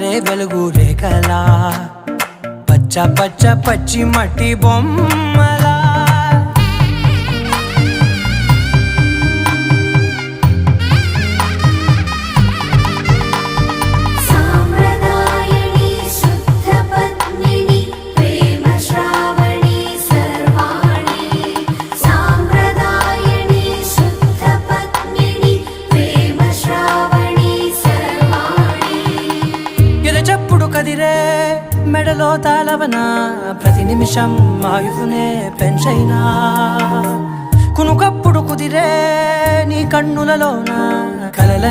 జారే వెలుగు రేఖలా పచ్చ పచ్చ పచ్చి మట్టి బొమ్మలా చెప్పుడు కదిరే మెడలో తాళవన ప్రతి నిమిషం ఆయుధునే పెంచైనా కునుకప్పుడు కుదిరే నీ కన్నులలోన కలల